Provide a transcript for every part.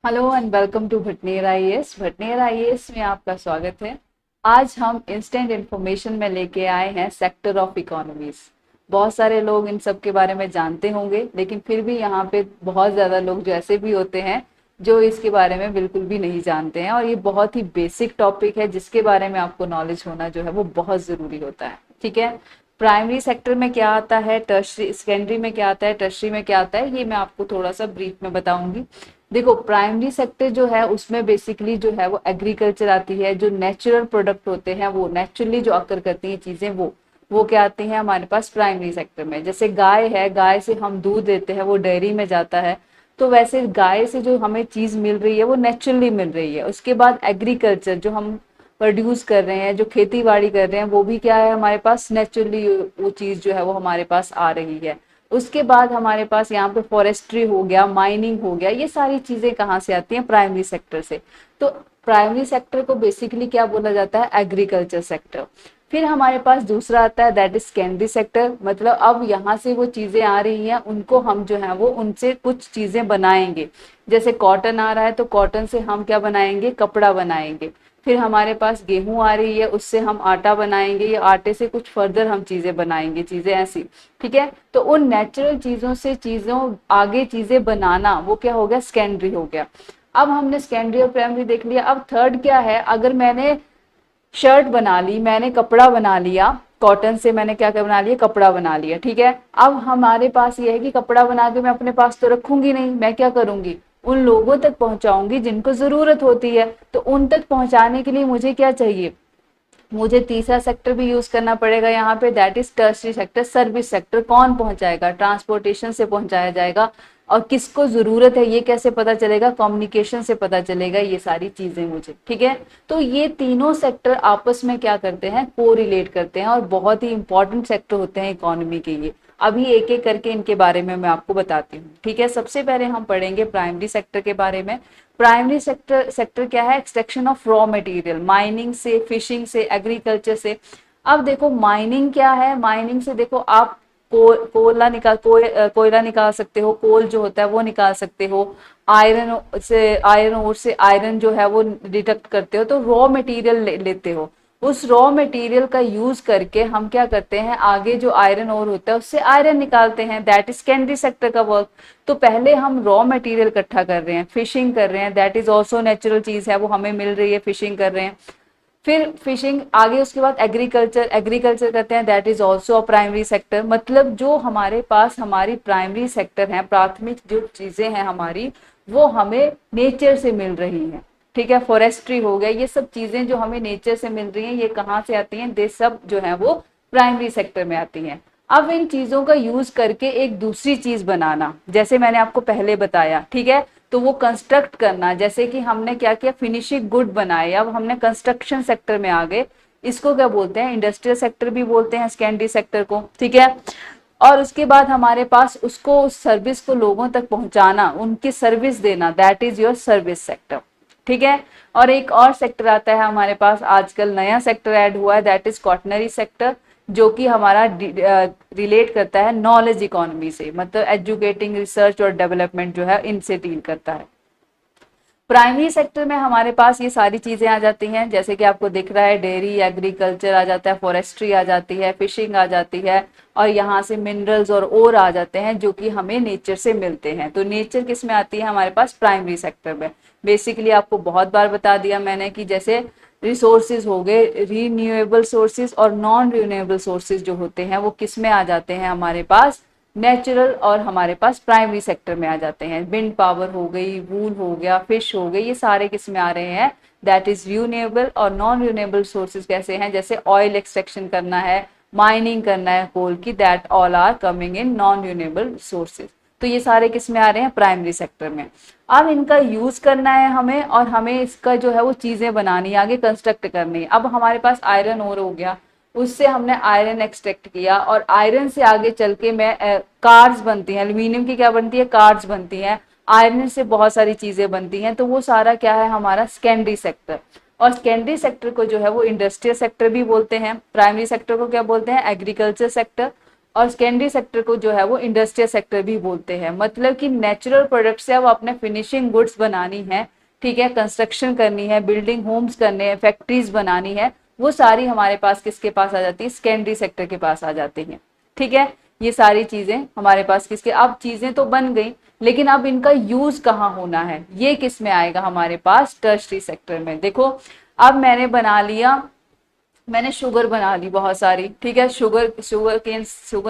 Hello and welcome to Bhatner IAS. Bhatner IAS में आपका स्वागत है। आज हम इंस्टेंट इन्फॉर्मेशन में लेके आए हैं सेक्टर ऑफ इकोनॉमीज। बहुत सारे लोग इन सब के बारे में जानते होंगे, लेकिन फिर भी यहाँ पे बहुत ज़्यादा लोग जो ऐसे भी होते हैं जो इसके बारे में बिल्कुल भी नहीं जानते हैं, और ये बहुत ही बेसिक टॉपिक है जिसके बारे में आपको नॉलेज होना जो है वो बहुत ज़रूरी होता है। ठीक है, प्राइमरी सेक्टर में क्या आता है, टर्शरी सेकेंडरी में क्या आता है, टर्शरी में क्या आता है, ये मैं आपको थोड़ा सा ब्रीफ में बताऊंगी। देखो, प्राइमरी सेक्टर जो है उसमें बेसिकली जो है वो एग्रीकल्चर आती है। जो नेचुरल प्रोडक्ट होते हैं, वो नेचुरली जो अकर करती हैं चीजें, वो क्या आती हैं हमारे पास प्राइमरी सेक्टर में। जैसे गाय है, गाय से हम दूध देते हैं, वो डेयरी में जाता है। तो वैसे गाय से जो हमें चीज मिल रही है वो नेचुरली मिल रही है। उसके बाद एग्रीकल्चर जो हम प्रोड्यूस कर रहे हैं, जो खेती बाड़ी कर रहे हैं, वो भी क्या है हमारे पास नेचुरली वो चीज जो है वो हमारे पास आ रही है। उसके बाद हमारे पास यहाँ पे फॉरेस्ट्री हो गया, माइनिंग हो गया, ये सारी चीजें कहाँ से आती हैं? प्राइमरी सेक्टर से। तो प्राइमरी सेक्टर को बेसिकली क्या बोला जाता है? Agriculture sector. फिर हमारे पास दूसरा आता है, दैट इज सेकेंडरी सेक्टर। मतलब अब यहाँ से वो चीजें आ रही हैं, उनको हम जो है वो उनसे कुछ चीजें बनाएंगे। जैसे कॉटन आ रहा है तो कॉटन से हम क्या बनाएंगे? कपड़ा बनाएंगे। फिर हमारे पास गेहूं आ रही है, उससे हम आटा बनाएंगे, या आटे से कुछ फर्दर हम चीजें बनाएंगे, चीजें ऐसी। ठीक है, तो उन नेचुरल चीजों से चीजों आगे चीजें बनाना, वो क्या हो गया? सेकेंडरी हो गया। अब हमने सेकेंडरी और प्राइमरी देख लिया। अब थर्ड क्या है? अगर मैंने शर्ट बना ली, मैंने कपड़ा बना लिया, कॉटन से मैंने क्या क्या बना लिया? कपड़ा बना लिया। ठीक है, अब हमारे पास ये है कि कपड़ा बना के मैं अपने पास तो रखूंगी नहीं, मैं क्या करूंगी? उन लोगों तक पहुंचाऊंगी जिनको जरूरत होती है। तो उन तक पहुंचाने के लिए मुझे क्या चाहिए? मुझे तीसरा सेक्टर भी यूज करना पड़ेगा यहाँ पे, that is tertiary sector, service sector. कौन पहुंचाएगा? ट्रांसपोर्टेशन से पहुंचाया जाएगा। और किसको जरूरत है ये कैसे पता चलेगा? कम्युनिकेशन से पता चलेगा, ये सारी चीजें मुझे। ठीक है, तो ये तीनों सेक्टर आपस में क्या करते हैं? कोरिलेट करते हैं, और बहुत ही इंपॉर्टेंट सेक्टर होते हैं इकोनॉमी के लिए। अभी एक एक करके इनके बारे में मैं आपको बताती हूँ। ठीक है, सबसे पहले हम पढ़ेंगे प्राइमरी सेक्टर के बारे में। प्राइमरी सेक्टर सेक्टर क्या है? Extraction of raw material, mining से, फिशिंग से, एग्रीकल्चर से। अब देखो माइनिंग क्या है? माइनिंग से देखो आप कोयला निकाल सकते हो, कोल जो होता है वो निकाल सकते हो। आयरन ओर से आयरन जो है वो डिटेक्ट करते हो, तो रॉ मटेरियल लेते हो। उस रॉ मटेरियल का यूज करके हम क्या करते हैं? आगे जो आयरन ओर होता है उससे आयरन निकालते हैं, दैट इज सेकेंडरी सेक्टर का वर्क। तो पहले हम रॉ मटेरियल इकट्ठा कर रहे हैं, फिशिंग कर रहे हैं, दैट इज ऑल्सो नेचुरल चीज है, वो हमें मिल रही है, फिशिंग कर रहे हैं। फिर फिशिंग आगे, उसके बाद एग्रीकल्चर, एग्रीकल्चर करते हैं, that is also a primary sector. मतलब जो हमारे पास हमारी प्राइमरी सेक्टर है, प्राथमिक जो चीजें हैं हमारी, वो हमें नेचर से मिल रही हैं। ठीक है, फॉरेस्ट्री हो गया, ये सब चीजें जो हमें नेचर से मिल रही हैं, ये कहाँ से आती हैं? दे सब जो है वो प्राइमरी सेक्टर में आती हैं। अब इन चीजों का यूज करके एक दूसरी चीज बनाना, जैसे मैंने आपको पहले बताया। ठीक है, तो वो कंस्ट्रक्ट करना, जैसे कि हमने क्या किया? फिनिशिंग गुड बनाए। अब हमने कंस्ट्रक्शन सेक्टर में आ गए। इसको क्या बोलते हैं? इंडस्ट्रियल सेक्टर भी बोलते हैं सेकेंडरी सेक्टर को। ठीक है, और उसके बाद हमारे पास उसको, उस सर्विस को लोगों तक पहुंचाना, उनकी सर्विस देना, that is your service sector. ठीक है, और एक और सेक्टर आता है हमारे पास, आजकल नया सेक्टर ऐड हुआ है, दैट इज क्वाटनरी सेक्टर, जो कि हमारा रिलेट करता है नॉलेज इकोनॉमी से। मतलब एजुकेटिंग, रिसर्च और डेवलपमेंट जो है इनसे डील करता है। प्राइमरी सेक्टर में हमारे पास ये सारी चीजें आ जाती हैं, जैसे कि आपको दिख रहा है, डेयरी, एग्रीकल्चर आ जाता है, फॉरेस्ट्री आ जाती है, फिशिंग आ जाती है, और यहाँ से मिनरल्स और ओर आ जाते हैं जो कि हमें नेचर से मिलते हैं। तो नेचर किस में आती है हमारे पास? प्राइमरी सेक्टर में। बेसिकली आपको बहुत बार बता दिया मैंने कि जैसे रिसोर्सेज हो गए, रीन्यूएबल सोर्सेज और नॉन रीन्यूएबल सोर्सेज जो होते हैं वो किस में आ जाते हैं हमारे पास? नेचुरल, और हमारे पास प्राइमरी सेक्टर में आ जाते हैं। विंड पावर हो गई, वूल हो गया, फिश हो गई, ये सारे किस में आ रहे हैं? That is renewable. और नॉन रिन्यूएबल सोर्सेज कैसे हैं? जैसे ऑयल एक्सट्रैक्शन करना है, माइनिंग करना है कोल की, that all are coming in non renewable sources. तो ये सारे किस में आ रहे हैं? प्राइमरी सेक्टर में। अब इनका यूज करना है हमें, और हमें इसका जो है वो चीजें बनानी है, आगे कंस्ट्रक्ट करनी है। अब हमारे पास आयरन ओर हो गया, उससे हमने आयरन एक्सट्रैक्ट किया, और आयरन से आगे चल के मैं कार्स बनती हैं, एल्यूमिनियम की क्या बनती है? कार्स बनती हैं। आयरन से बहुत सारी चीजें बनती हैं, तो वो सारा क्या है हमारा? Secondary sector. और सेकेंडरी सेक्टर को जो है वो इंडस्ट्रियल सेक्टर भी बोलते हैं। प्राइमरी सेक्टर को क्या बोलते हैं? Agriculture sector. और सेकेंडरी सेक्टर को जो है वो इंडस्ट्रियल सेक्टर भी बोलते हैं। मतलब कि नेचुरल प्रोडक्ट से अब अपने फिनिशिंग गुड्स बनानी है, ठीक है, कंस्ट्रक्शन करनी है, बिल्डिंग होम्स करने हैं, फैक्ट्रीज बनानी है, वो सारी हमारे पास किसके पास आ जाती है, सेकेंडरी सेक्टर के पास आ जाती है। ठीक है, ये सारी चीजें हमारे पास किसके, अब चीजें तो बन गई, लेकिन अब इनका यूज कहाँ होना है, ये किस में आएगा हमारे पास, टर्शरी सेक्टर में। देखो अब मैंने बना लिया, मैंने शुगर बना ली बहुत सारी, ठीक है, शुगर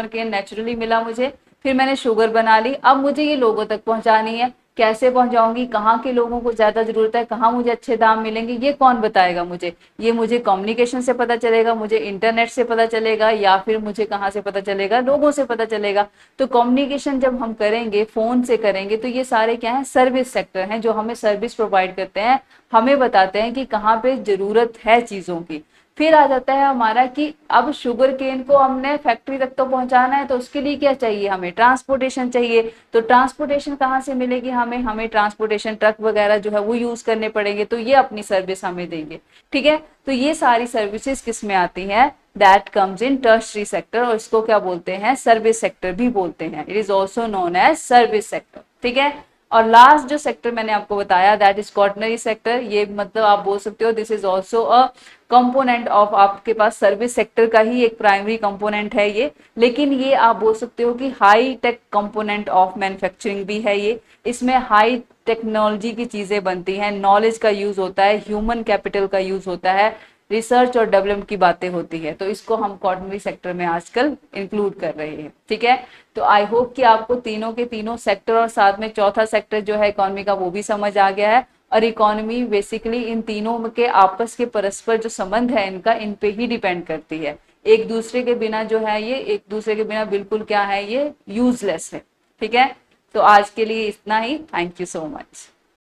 केन नेचुरली मिला मुझे, फिर मैंने शुगर बना ली, अब मुझे ये लोगों तक पहुंचानी है, कैसे पहुंचाऊंगी, कहाँ के लोगों को ज्यादा जरूरत है, कहाँ मुझे अच्छे दाम मिलेंगे, ये कौन बताएगा मुझे, ये मुझे कम्युनिकेशन से पता चलेगा, मुझे इंटरनेट से पता चलेगा, या फिर मुझे कहाँ से पता चलेगा, लोगों से पता चलेगा। तो कम्युनिकेशन जब हम करेंगे फोन से करेंगे, तो ये सारे क्या है, सर्विस सेक्टर हैं, जो हमें सर्विस प्रोवाइड करते हैं, हमें बताते हैं कि कहाँ पे जरूरत है चीजों की। फिर आ जाता है हमारा कि अब शुगर केन को हमने फैक्ट्री तक तो पहुंचाना है, तो उसके लिए क्या चाहिए, हमें ट्रांसपोर्टेशन चाहिए। तो ट्रांसपोर्टेशन कहाँ से मिलेगी हमें, हमें ट्रांसपोर्टेशन ट्रक वगैरह जो है वो यूज करने पड़ेंगे, तो ये अपनी सर्विस हमें देंगे। ठीक है, तो ये सारी सर्विसेज किस में आती हैं, that comes in tertiary sector, और इसको क्या बोलते हैं, सर्विस सेक्टर भी बोलते हैं, it is also known as service sector. ठीक है, और लास्ट जो सेक्टर मैंने आपको बताया दैट इज क्वाटरनरी सेक्टर, ये मतलब आप बोल सकते हो this is also a component of, आपके पास सर्विस सेक्टर का ही एक प्राइमरी कंपोनेंट है ये, लेकिन ये आप बोल सकते हो कि high tech component of manufacturing भी है ये। इसमें हाई टेक्नोलॉजी की चीजें बनती हैं, नॉलेज का यूज होता है, ह्यूमन कैपिटल का यूज होता है, रिसर्च और डेवलपमेंट की बातें होती है, तो इसको हम क्वाटरनरी सेक्टर में आजकल इंक्लूड कर रहे हैं। ठीक है, तो आई होप कि आपको तीनों के तीनों सेक्टर और साथ में चौथा सेक्टर जो है इकोनॉमी का वो भी समझ आ गया है। और इकोनॉमी बेसिकली इन तीनों के आपस के परस्पर जो संबंध है इनका, इन पे ही डिपेंड करती है। एक दूसरे के बिना जो है ये, एक दूसरे के बिना बिल्कुल क्या है, ये यूजलेस है। ठीक है, तो आज के लिए इतना ही, थैंक यू सो मच।